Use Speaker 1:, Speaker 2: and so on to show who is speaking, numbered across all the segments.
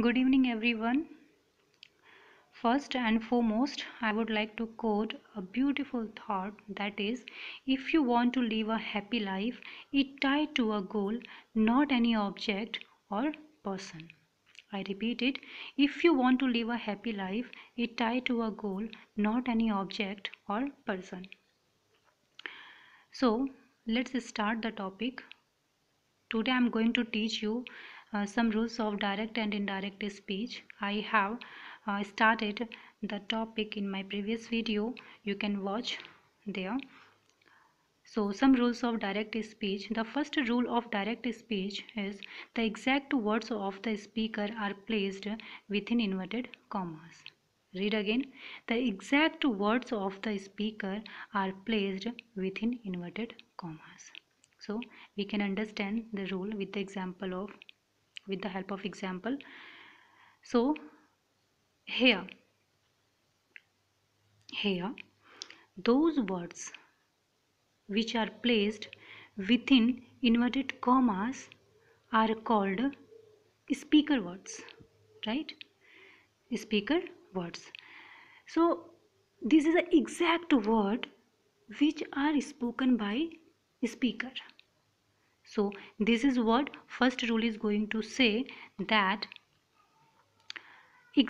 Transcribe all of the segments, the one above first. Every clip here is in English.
Speaker 1: Good evening, everyone. First and foremost, I would like to quote a beautiful thought that is, if you want to live a happy life, it tied to a goal, not any object or person. I repeat it, if you want to live a happy life, it tied to a goal, not any object or person. So, let's start the topic. Today I am going to teach you some rules of direct and indirect speech. I have started the topic in my previous video. You can watch there. So some rules of direct speech. The first rule of direct speech is the exact words of the speaker are placed within inverted commas. Read again. The exact words of the speaker are placed within inverted commas. So we can understand the rule with the help of example. So here those words which are placed within inverted commas are called speaker words, right? Speaker words. So this is the exact word which are spoken by speaker. So this is what first rule is going to say, that the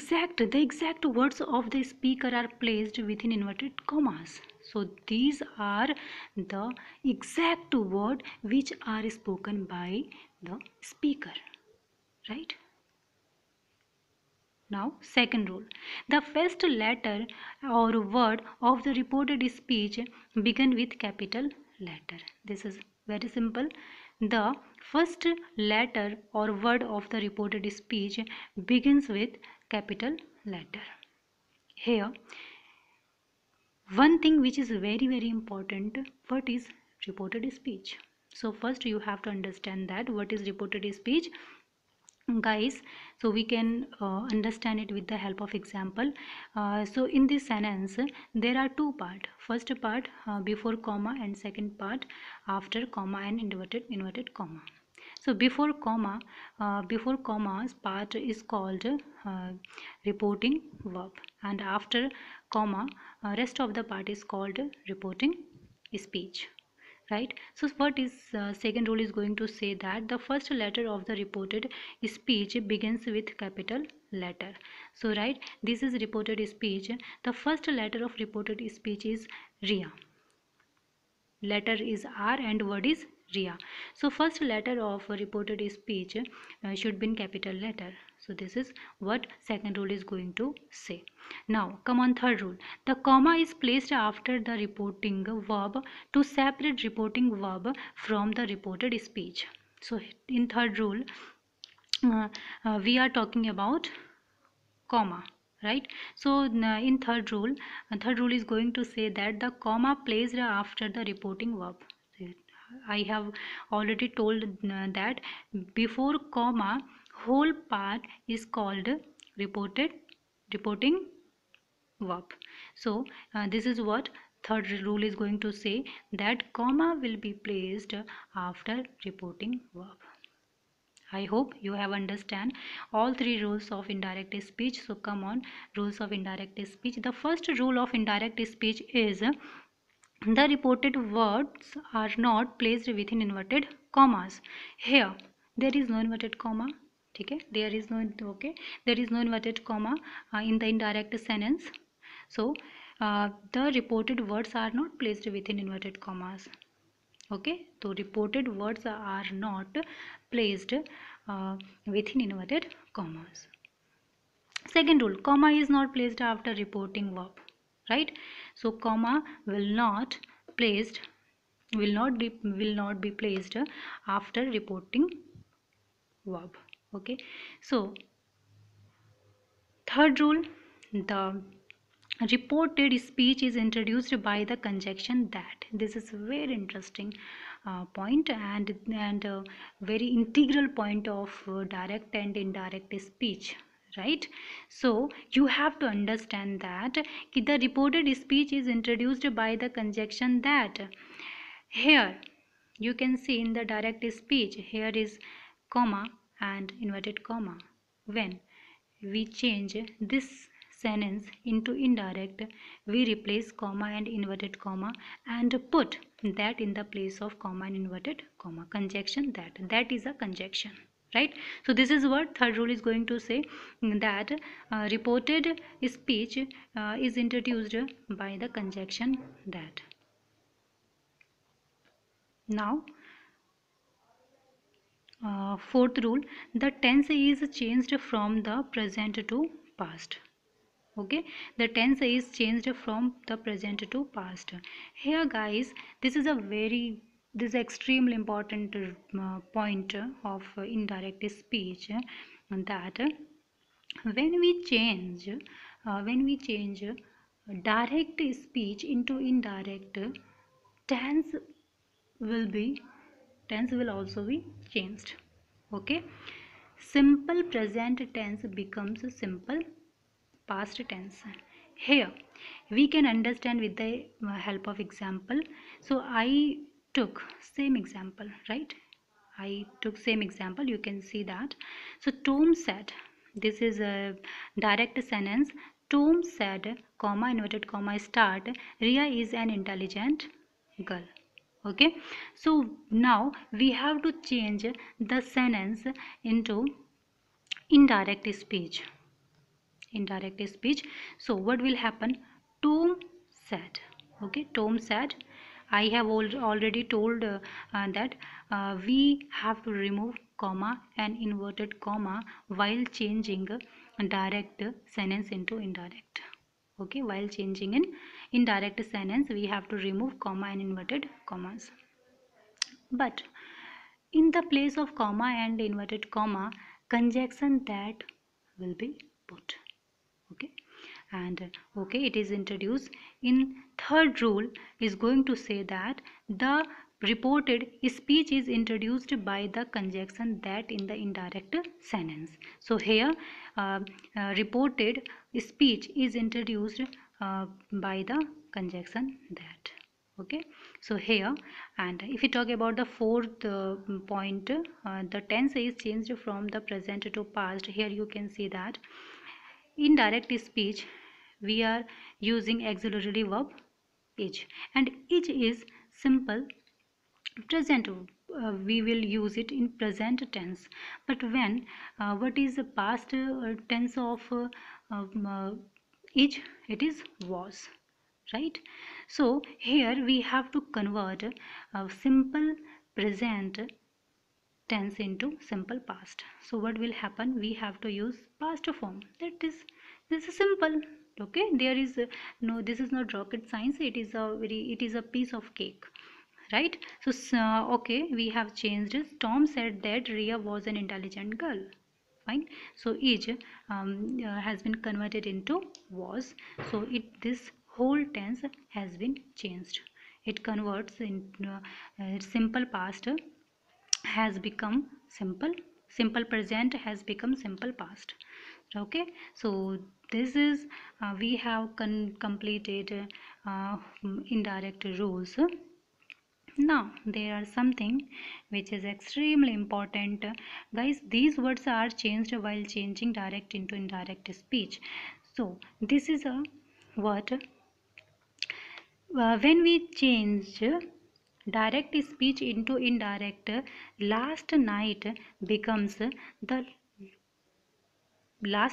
Speaker 1: exact words of the speaker are placed within inverted commas. So these are the exact word which are spoken by the speaker, right? Now second rule, the first letter or word of the reported speech begin with capital letter. This is very simple. The first letter or word of the reported speech begins with capital letter. Here one thing which is very important, what is reported speech? So first you have to understand that what is reported speech, guys. So we can understand it with the help of example. So in this sentence there are two part. First part before comma, and second part after comma and inverted comma. So before commas part is called reporting verb, and after comma rest of the part is called reporting speech, right? So what is second rule is going to say that the first letter of the reported speech begins with capital letter. So right, this is reported speech. The first letter of reported speech is ria. Letter is R and word is ria. So first letter of reported speech should be in capital letter. So this is what second rule is going to say. Now come on third rule. The comma is placed after the reporting verb to separate reporting verb from the reported speech. So in third rule we are talking about comma, right? So in third rule is going to say that the comma placed after the reporting verb. I have already told that before comma whole part is called reporting verb. So this is what third rule is going to say, that comma will be placed after reporting verb. I hope you have understand all three rules of indirect speech. So come on, rules of indirect speech. The first rule of indirect speech is the reported words are not placed within inverted commas. Here there is no inverted comma. Okay, there is no inverted comma in the indirect sentence. So the reported words are not placed within inverted commas. Okay, so reported words are not placed within inverted commas. Second rule, comma is not placed after reporting verb, right? So comma will not be placed after reporting verb. Okay, so third rule, the reported speech is introduced by the conjunction that. This is very interesting point, and very integral point of direct and indirect speech, right? So you have to understand that the reported speech is introduced by the conjunction that. Here you can see in the direct speech, here is comma and inverted comma. When we change this sentence into indirect, we replace comma and inverted comma and put that in the place of comma and inverted comma. Conjunction that is a conjunction, right? So this is what third rule is going to say, that reported speech is introduced by the conjunction that. Now fourth rule, the tense is changed from the present to past. Okay, the tense is changed from the present to past. Here guys, this is extremely important point of indirect speech, that when we change direct speech into indirect, tense will be tense will also be changed. Okay, simple present tense becomes simple past tense. Here we can understand with the help of example. So I took same example, right? I took same example, you can see that. So Tom said, this is a direct sentence. Tom said, comma inverted comma start, Ria is an intelligent girl. Okay, so now we have to change the sentence into indirect speech. So what will happen? Tom said. Okay, Tom said. I have already told that we have to remove comma and inverted comma while changing direct sentence into indirect. Okay, while changing in indirect sentence, we have to remove comma and inverted commas. But in the place of comma and inverted comma, conjunction that will be put. Okay, and okay, it is introduced in third rule is going to say that the reported speech is introduced by the conjunction that in the indirect sentence. So here reported speech is introduced by the conjunction that. Okay, so here, and if we talk about the fourth point, the tense is changed from the present to past. Here you can see that in direct speech we are using auxiliary verb is, and is is simple present. We will use it in present tense. But when what is the past tense of is? It is was, right? So here we have to convert simple present tense into simple past. So what will happen? We have to use past form. This is simple. Okay, there is no, this is not rocket science. It is a piece of cake, right? So okay, we have changed. Tom said that Ria was an intelligent girl. Fine. So is has been converted into was. So this whole tense has been changed. It converts in simple past has become simple present has become simple past. Okay, so this is we have completed indirect rules. Now there are something which is extremely important, guys. These words are changed while changing direct into indirect speech. So this is a word when we change direct speech into indirect, last night becomes the the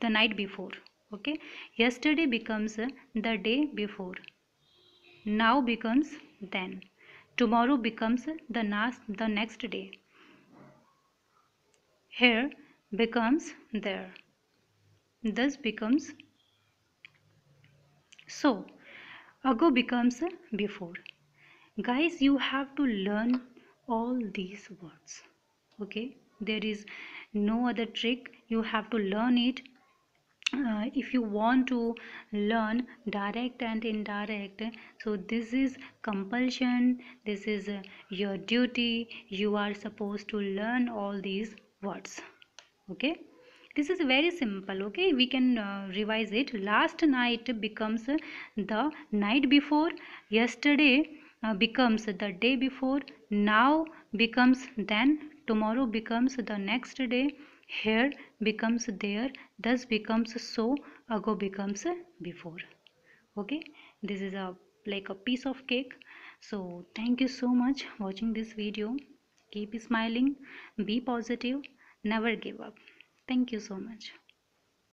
Speaker 1: night before. Okay, yesterday becomes the day before, now becomes then, tomorrow becomes the next day, here becomes there, thus becomes so, ago becomes before. Guys, you have to learn all these words. Okay, there is no other trick, you have to learn it. If you want to learn direct and indirect, so this is compulsion, this is your duty, you are supposed to learn all these words. Okay, this is very simple. Okay, we can revise it. Last night becomes the night before, yesterday becomes the day before, now becomes then, tomorrow becomes the next day, here becomes there, thus becomes so, ago becomes before. Okay, this is a like a piece of cake. So thank you so much watching this video. Keep smiling, be positive, never give up. Thank you so much.